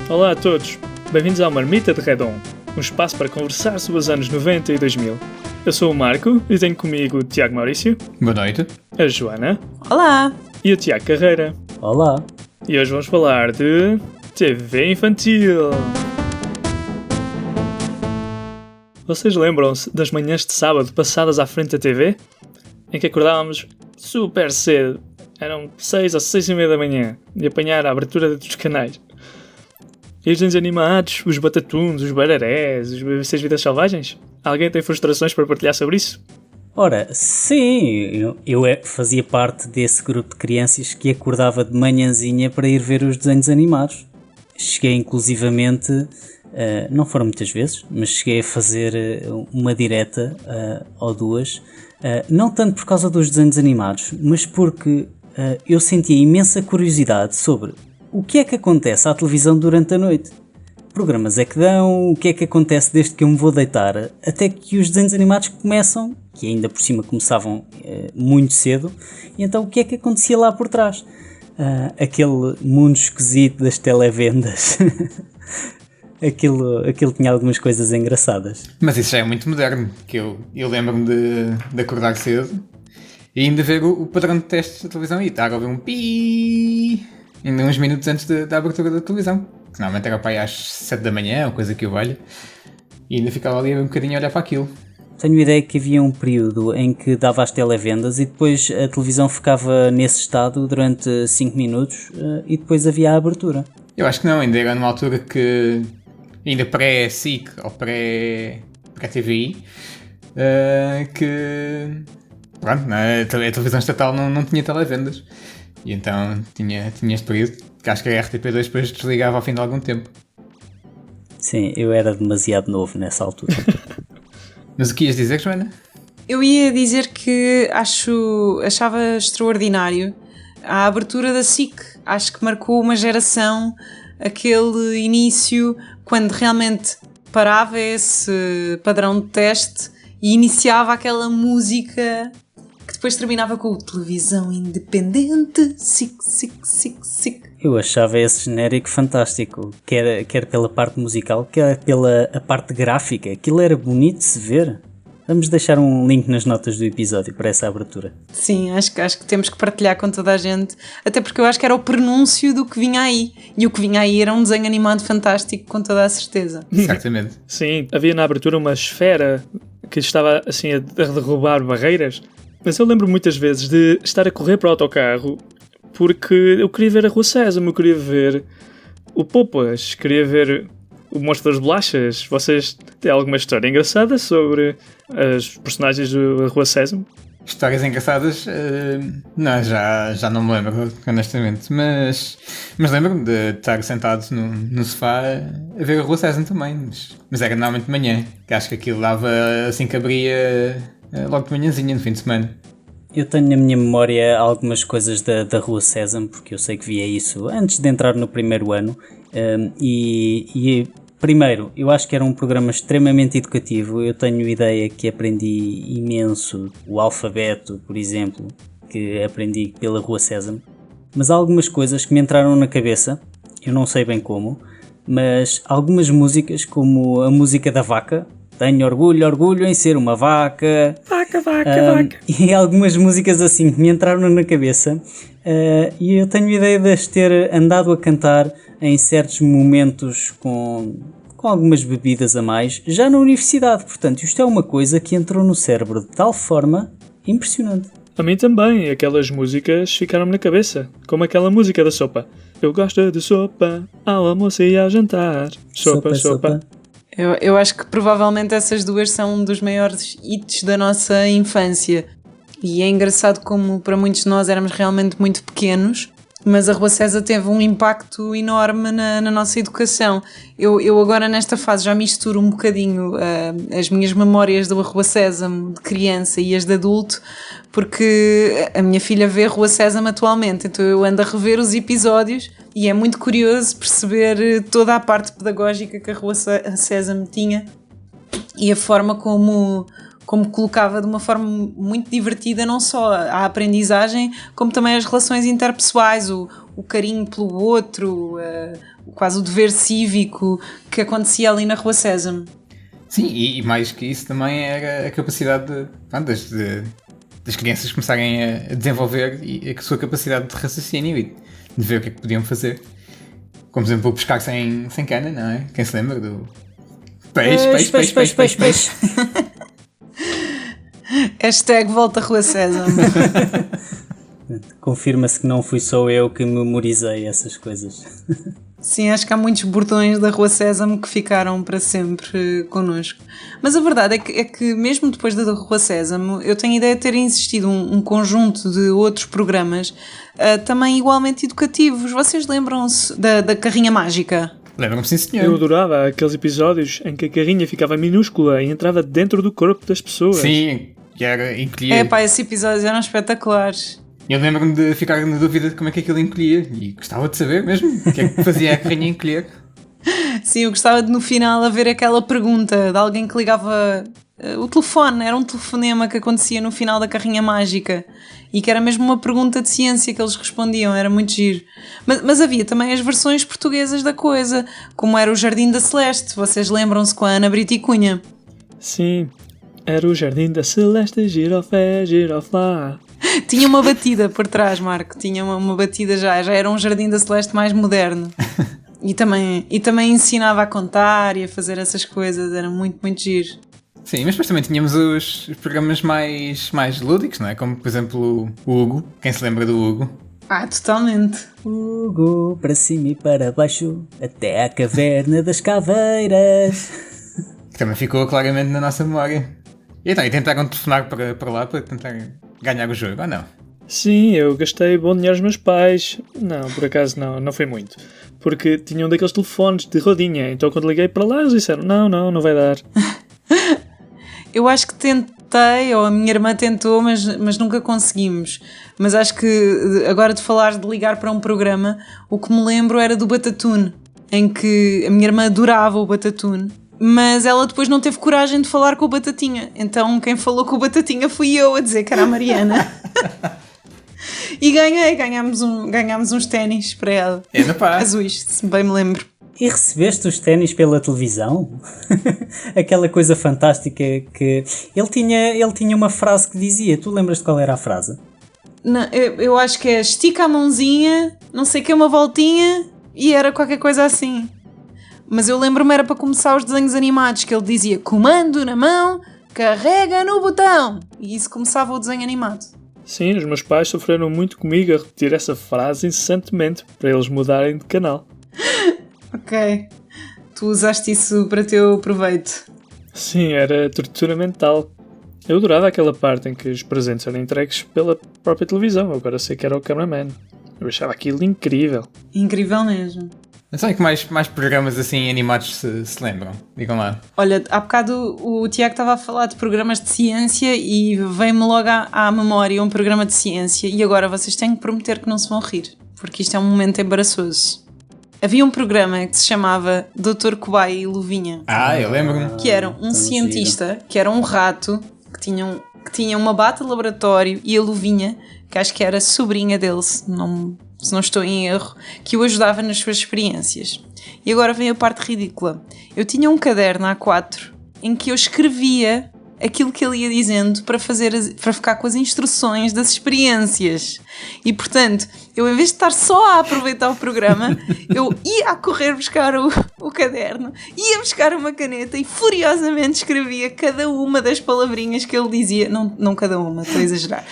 Olá a todos, bem-vindos ao Marmita de Redon, um espaço para conversar sobre os anos 90 e 2000. Eu sou o Marco e tenho comigo o Tiago Maurício. Boa noite. A Joana. Olá. E o Tiago Carreira. Olá. E hoje vamos falar de TV infantil. Vocês lembram-se das manhãs de sábado passadas à frente da TV? Em que acordávamos super cedo, eram 6 ou 6:30 da manhã, e apanhar a abertura dos canais. E os desenhos animados, os Batatuns, os Bararés, os BBCs Vidas Selvagens? Alguém tem frustrações para partilhar sobre isso? Ora, sim, eu fazia parte desse grupo de crianças que acordava de manhãzinha para ir ver os desenhos animados. Cheguei inclusivamente, não foram muitas vezes, mas cheguei a fazer uma direta ou duas, não tanto por causa dos desenhos animados, mas porque eu sentia imensa curiosidade sobre o que é que acontece à televisão durante a noite. Programas é que dão, o que é que acontece desde que eu me vou deitar, até que os desenhos animados começam, que ainda por cima começavam muito cedo, e então o que é que acontecia lá por trás? Aquele mundo esquisito das televendas. aquilo tinha algumas coisas engraçadas. Mas isso já é muito moderno, que eu lembro-me de acordar cedo e ainda ver o padrão de testes da televisão e estar a ouvir um pi ainda uns minutos antes da abertura da televisão. Que normalmente era para aí às 7 da manhã, ou coisa que eu valho, e ainda ficava ali um bocadinho a olhar para aquilo. Tenho a ideia que havia um período em que dava as televendas e depois a televisão ficava nesse estado durante 5 minutos e depois havia a abertura. Eu acho que não, ainda era numa altura que, ainda pré-SIC ou pré-TVI, que pronto, a televisão estatal não tinha televendas. E então tinha este período, que acho que a RTP2 depois desligava ao fim de algum tempo. Sim, eu era demasiado novo nessa altura. Mas o que ias dizer, Joana? Eu ia dizer que achava extraordinário a abertura da SIC. Acho que marcou uma geração, aquele início, quando realmente parava esse padrão de teste e iniciava aquela música que depois terminava com o televisão independente, SIC, SIC, SIC, SIC. Eu achava esse genérico fantástico, quer pela parte musical, quer pela a parte gráfica. Aquilo era bonito de se ver. Vamos deixar um link nas notas do episódio para essa abertura. Sim, acho que temos que partilhar com toda a gente, até porque eu acho que era o prenúncio do que vinha aí. E o que vinha aí era um desenho animado fantástico, com toda a certeza. Certamente. Sim, havia na abertura uma esfera que estava assim a derrubar barreiras. Mas eu lembro muitas vezes de estar a correr para o autocarro porque eu queria ver a Rua Sésamo, eu queria ver o Popas, queria ver o Monstro das Bolachas. Vocês têm alguma história engraçada sobre as personagens da Rua Sésamo? Histórias engraçadas? Não, já não me lembro, honestamente. Mas lembro-me de estar sentado no sofá a ver a Rua Sésamo também. Mas era normalmente de manhã, que acho que aquilo dava assim que abria logo de manhãzinha, no fim de semana. Eu tenho na minha memória algumas coisas da Rua Sésamo, porque eu sei que via isso antes de entrar no primeiro ano. Primeiro, eu acho que era um programa extremamente educativo. Eu tenho ideia que aprendi imenso o alfabeto, por exemplo, que aprendi pela Rua Sésamo. Mas há algumas coisas que me entraram na cabeça, eu não sei bem como, mas algumas músicas, como a música da vaca, tenho orgulho em ser uma vaca. Vaca. E algumas músicas assim que me entraram na cabeça. E eu tenho a ideia de as ter andado a cantar em certos momentos com algumas bebidas a mais, já na universidade. Portanto, isto é uma coisa que entrou no cérebro de tal forma impressionante. A mim também, aquelas músicas ficaram-me na cabeça, como aquela música da sopa. Eu gosto de sopa, ao almoço e ao jantar. Sopa. Eu acho que provavelmente essas duas são um dos maiores hits da nossa infância. E é engraçado como para muitos de nós éramos realmente muito pequenos, mas a Rua César teve um impacto enorme na nossa educação. Eu agora nesta fase já misturo um bocadinho as minhas memórias da Rua Sésamo de criança e as de adulto, porque a minha filha vê a Rua Sésamo atualmente, então eu ando a rever os episódios e é muito curioso perceber toda a parte pedagógica que a Rua Sésamo tinha e a forma como como colocava de uma forma muito divertida não só a aprendizagem, como também as relações interpessoais, o carinho pelo outro, quase o dever cívico que acontecia ali na Rua Sésamo. Sim, e mais que isso também era a capacidade das crianças começarem a desenvolver a sua capacidade de raciocínio e de ver o que é que podiam fazer. Como, por exemplo, o pescar sem cana, não é? Quem se lembra do... Peixe. Hashtag volta Rua Sésamo. Confirma-se que não fui só eu que memorizei essas coisas. Sim, acho que há muitos bordões da Rua Sésamo que ficaram para sempre connosco. Mas a verdade é que mesmo depois da Rua Sésamo, eu tenho a ideia de ter existido um conjunto de outros programas também igualmente educativos. Vocês lembram-se da Carrinha Mágica? Lembram-me, sim, senhor. Eu adorava aqueles episódios em que a carrinha ficava minúscula e entrava dentro do corpo das pessoas. Sim, que era encolher. Esses episódios eram espetaculares. Eu lembro-me de ficar na dúvida de como é que aquilo encolhia e gostava de saber mesmo o que é que fazia a carrinha encolher. Sim, eu gostava de no final haver aquela pergunta de alguém que ligava o telefone, era um telefonema que acontecia no final da Carrinha Mágica e que era mesmo uma pergunta de ciência que eles respondiam, era muito giro. Mas havia também as versões portuguesas da coisa, como era o Jardim da Celeste, vocês lembram-se com a Ana Brito e Cunha? Sim, era o Jardim da Celeste, girofé, giroflá. Tinha uma batida por trás, Marco, tinha uma batida já era um Jardim da Celeste mais moderno. E também ensinava a contar e a fazer essas coisas, era muito, muito giro. Sim, mas depois também tínhamos os programas mais lúdicos, não é? Como, por exemplo, o Hugo. Quem se lembra do Hugo? Totalmente. Hugo, para cima e para baixo, até à caverna das caveiras. Que também ficou claramente na nossa memória. E então, tentaram telefonar para lá para tentar ganhar o jogo, ou não? Sim, eu gastei bom dinheiro aos meus pais. Não, por acaso não foi muito. Porque tinham daqueles telefones de rodinha, então quando liguei para lá eles disseram, não vai dar. Eu acho que tentei, ou a minha irmã tentou, mas nunca conseguimos. Mas acho que, agora de falar de ligar para um programa, o que me lembro era do Batatune, em que a minha irmã adorava o Batatune, mas ela depois não teve coragem de falar com o Batatinha. Então quem falou com o Batatinha fui eu a dizer que era a Mariana. E ganhámos uns ténis para ela. Azuis, se bem me lembro. E recebeste os ténis pela televisão? Aquela coisa fantástica que... Ele tinha uma frase que dizia, tu lembras-te qual era a frase? Não, eu acho que é estica a mãozinha, não sei o que, uma voltinha, e era qualquer coisa assim. Mas eu lembro-me era para começar os desenhos animados, que ele dizia comando na mão, carrega no botão. E isso começava o desenho animado. Sim, os meus pais sofreram muito comigo a repetir essa frase incessantemente para eles mudarem de canal. Ok. Tu usaste isso para teu proveito. Sim, era tortura mental. Eu adorava aquela parte em que os presentes eram entregues pela própria televisão. Agora sei que era o cameraman. Eu achava aquilo incrível. Incrível mesmo. Não sei que mais programas assim animados se lembram. Digam lá. Olha, há bocado o Tiago estava a falar de programas de ciência e veio-me logo à memória um programa de ciência. E agora vocês têm que prometer que não se vão rir, porque isto é um momento embaraçoso. Havia um programa que se chamava Dr. Cobaia e Luvinha. Eu lembro-me. Que era um cientista, que era um rato, que tinha uma bata de laboratório e a Luvinha, que acho que era sobrinha dele, se não estou em erro, que o ajudava nas suas experiências. E agora vem a parte ridícula. Eu tinha um caderno A4 em que eu escrevia aquilo que ele ia dizendo para ficar com as instruções das experiências. E, portanto, eu em vez de estar só a aproveitar o programa, eu ia a correr buscar o caderno, ia buscar uma caneta e furiosamente escrevia cada uma das palavrinhas que ele dizia. Não cada uma, estou a exagerar.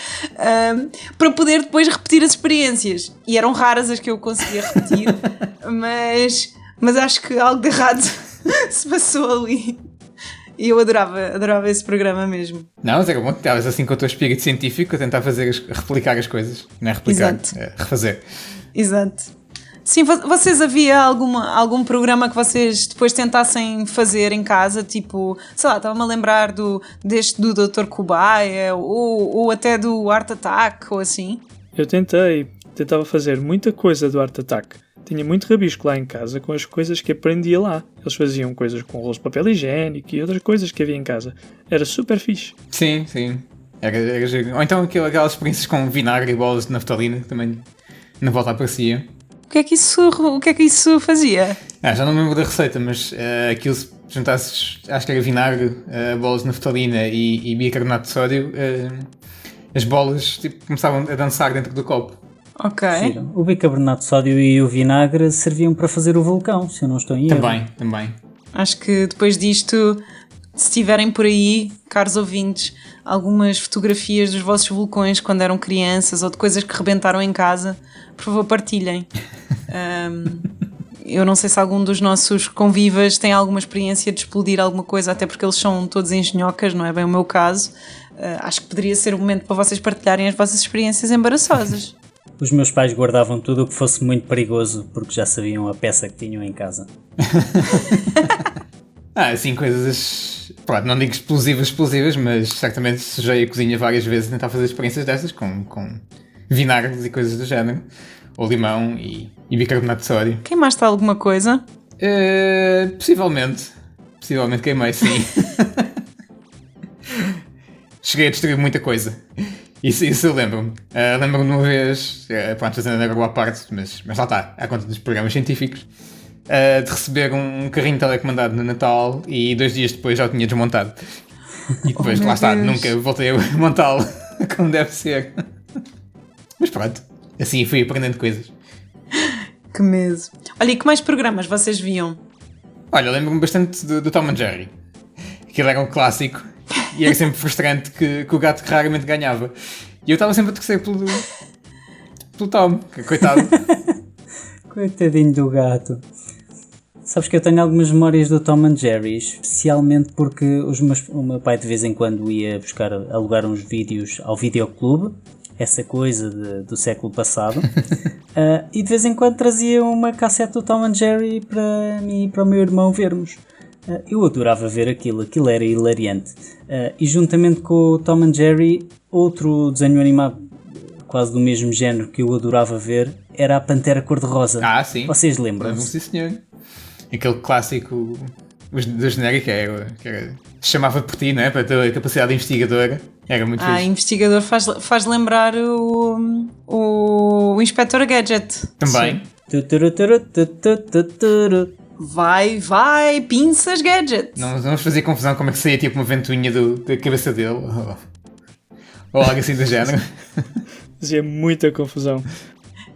Para poder depois repetir as experiências. E eram raras as que eu conseguia repetir, mas acho que algo de errado se passou ali. E eu adorava esse programa mesmo. Não, mas era bom que estavas assim com o teu espírito científico a tentar replicar as coisas. Não é replicar, Exato. É refazer. Exato. Sim, vocês havia algum programa que vocês depois tentassem fazer em casa? Tipo, sei lá, estava-me a lembrar do Dr. Cobaia ou até do Art Attack ou assim. Eu tentava fazer muita coisa do Art Attack. tinha muito rabisco lá em casa com as coisas que aprendia lá. Eles faziam coisas com rolos de papel higiênico e outras coisas que havia em casa. Era super fixe. Sim, sim. Era giro. Ou então aquelas experiências com vinagre e bolas de naftalina que também na volta aparecia. O que é que isso fazia? Já não me lembro da receita, mas aquilo se juntasses, acho que era vinagre, bolas de naftalina e bicarbonato de sódio, as bolas tipo, começavam a dançar dentro do copo. Ok. Sim, o bicarbonato de sódio e o vinagre serviam para fazer o vulcão, se eu não estou em erro. Também. Acho que depois disto, se tiverem por aí, caros ouvintes, algumas fotografias dos vossos vulcões quando eram crianças ou de coisas que rebentaram em casa, por favor partilhem. Eu não sei se algum dos nossos convivas tem alguma experiência de explodir alguma coisa, até porque eles são todos engenhocas, não é bem o meu caso. Acho que poderia ser o momento para vocês partilharem as vossas experiências embaraçosas. Os meus pais guardavam tudo o que fosse muito perigoso porque já sabiam a peça que tinham em casa. Assim, coisas. Pronto, não digo explosivas, mas certamente sujei a cozinha várias vezes a tentar fazer experiências dessas com vinagres e coisas do género. Ou limão e bicarbonato de sódio. Queimaste alguma coisa? Possivelmente queimei, sim. Cheguei a destruir muita coisa. Isso eu lembro-me. Lembro-me de uma vez, pronto, fazendo agora à parte, mas lá está, à conta dos programas científicos, de receber um carrinho telecomandado no Natal e 2 dias depois já o tinha desmontado. E depois, lá está, nunca voltei a montá-lo como deve ser. Mas pronto, assim fui aprendendo coisas. Que medo. Olha, e que mais programas vocês viam? Olha, lembro-me bastante do Tom and Jerry. Aquilo era um clássico e era sempre frustrante que o gato raramente ganhava. E eu estava sempre a torcer pelo Tom, que coitado. Coitadinho do gato. Sabes que eu tenho algumas memórias do Tom and Jerry, especialmente porque o meu pai de vez em quando ia alugar uns vídeos ao videoclube, essa coisa do século passado, e de vez em quando trazia uma cassete do Tom and Jerry para mim e para o meu irmão vermos. Eu adorava ver aquilo era hilariante. E juntamente com o Tom and Jerry, outro desenho animado quase do mesmo género que eu adorava ver era a Pantera Cor-de-Rosa. Sim. Vocês lembram-se? Lembro-me, sim, senhor. Aquele clássico do genérico que era chamava por ti, não é? Para a tua capacidade investigadora. Era muito fixe. Investigador faz lembrar o Inspector Gadget. Também. Vai, pinças Gadget. Não vamos fazer confusão como é que saía tipo uma ventoinha da cabeça dele. Ou algo assim do género. Fazia muita confusão.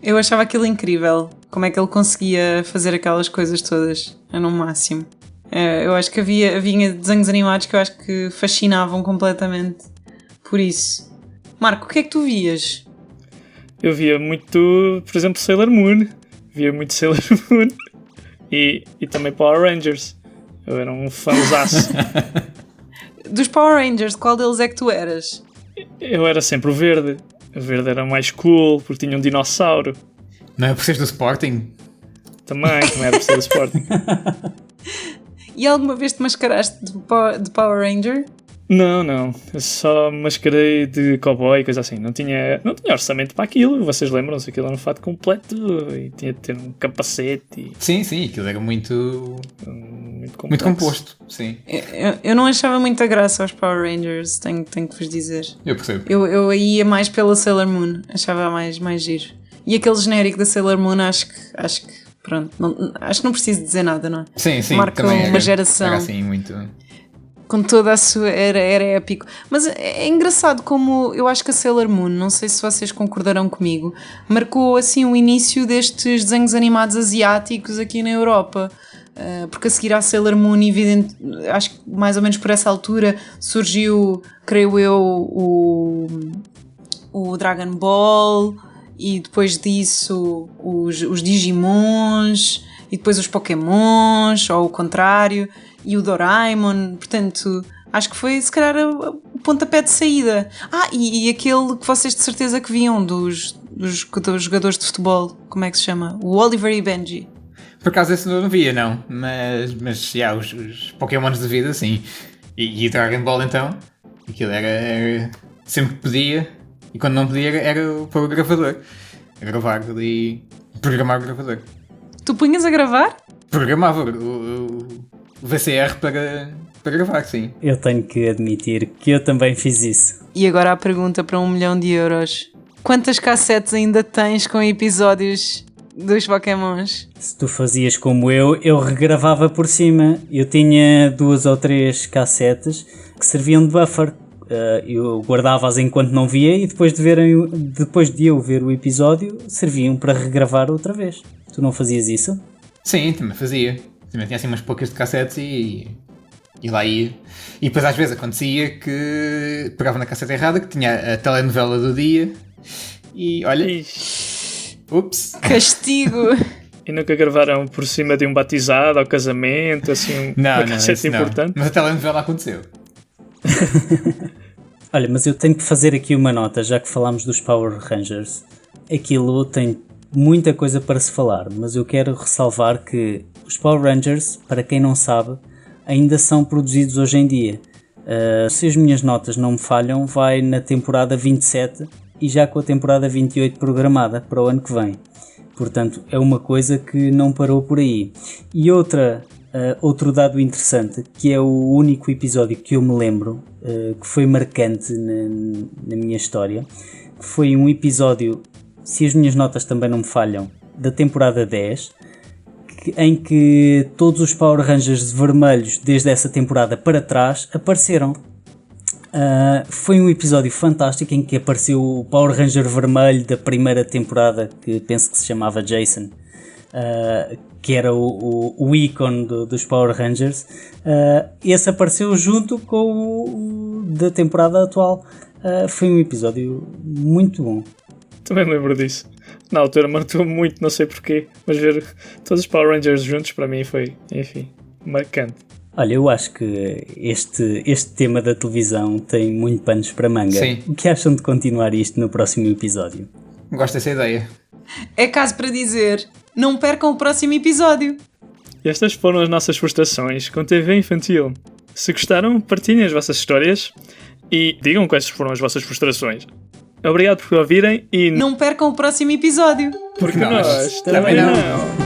Eu achava aquilo incrível. Como é que ele conseguia fazer aquelas coisas todas? É no máximo. Eu acho que havia desenhos animados que eu acho que fascinavam completamente. Por isso. Marco, o que é que tu vias? Eu via muito, por exemplo, Sailor Moon. Via muito Sailor Moon. E também Power Rangers. Eu era um fãzaço. Dos Power Rangers, qual deles é que tu eras? Eu era sempre o verde. O verde era mais cool, porque tinha um dinossauro. Não é por seres do Sporting? Também era por ser do Sporting. E alguma vez te mascaraste de Power Ranger? Não. Eu só mascarei de cowboy e coisa assim. Não tinha orçamento para aquilo. Vocês lembram-se? Aquilo era um fato completo e tinha de ter um capacete. Sim, aquilo era muito composto. Sim. Eu não achava muita graça aos Power Rangers, tenho que vos dizer. Eu percebo. Eu ia mais pela Sailor Moon, achava mais giro. E aquele genérico da Sailor Moon, acho que pronto, acho que não preciso dizer nada, não é? Sim, marca também uma geração. Era assim, muito... Com toda a sua... Era épico. Mas é engraçado como... Eu acho que a Sailor Moon, não sei se vocês concordarão comigo, marcou assim o início destes desenhos animados asiáticos aqui na Europa. Porque a seguir à Sailor Moon, acho que mais ou menos por essa altura, surgiu, creio eu, o Dragon Ball... E depois disso os Digimons, e depois os Pokémons, ou o contrário, e o Doraemon. Portanto, acho que foi se calhar o pontapé de saída. E aquele que vocês de certeza que viam dos jogadores de futebol, como é que se chama? O Oliver e Benji. Por acaso esse não via, não. Mas os Pokémons de vida, sim. E Dragon Ball então, aquilo era sempre que podia. E quando não podia era para o gravador. A gravar e programar o gravador. Tu punhas a gravar? Programava o VCR para gravar, sim. Eu tenho que admitir que eu também fiz isso. E agora a pergunta para 1 milhão de euros. Quantas cassetes ainda tens com episódios dos Pokémons? Se tu fazias como eu regravava por cima. Eu tinha 2 ou 3 cassetes que serviam de buffer. Eu guardava-as enquanto não via e depois de eu ver o episódio, serviam para regravar outra vez. Tu não fazias isso? Sim, também fazia. Também tinha assim umas poucas de cassetes e lá ia. E depois às vezes acontecia que pegava na cassete errada, que tinha a telenovela do dia e olha... Ups! Castigo! E nunca gravaram por cima de um batizado ou casamento, assim, uma cassete importante? Mas a telenovela aconteceu. Olha, mas eu tenho que fazer aqui uma nota, já que falámos dos Power Rangers. Aquilo tem muita coisa para se falar, mas eu quero ressalvar que os Power Rangers, para quem não sabe, ainda são produzidos hoje em dia. Se as minhas notas não me falham, vai na temporada 27 e já com a temporada 28 programada para o ano que vem. Portanto, é uma coisa que não parou por aí. E outro dado interessante, que é o único episódio que eu me lembro, que foi marcante na minha história, que foi um episódio, se as minhas notas também não me falham, da temporada 10, em que todos os Power Rangers vermelhos, desde essa temporada para trás, apareceram. Foi um episódio fantástico em que apareceu o Power Ranger vermelho da primeira temporada, que penso que se chamava Jason, que era o ícone dos Power Rangers. Esse apareceu junto com o da temporada atual. Foi um episódio muito bom. Também me lembro disso. Na altura marcou muito, não sei porquê, mas ver todos os Power Rangers juntos para mim foi, enfim, marcante. Olha, eu acho que este tema da televisão tem muito panos para manga. Sim. O que acham de continuar isto no próximo episódio? Gosto dessa ideia. É caso para dizer, não percam o próximo episódio. Estas foram as nossas frustrações com TV infantil. Se gostaram, partilhem as vossas histórias e digam quais foram as vossas frustrações. Obrigado por ouvirem e... Não percam o próximo episódio. Porque nós também não.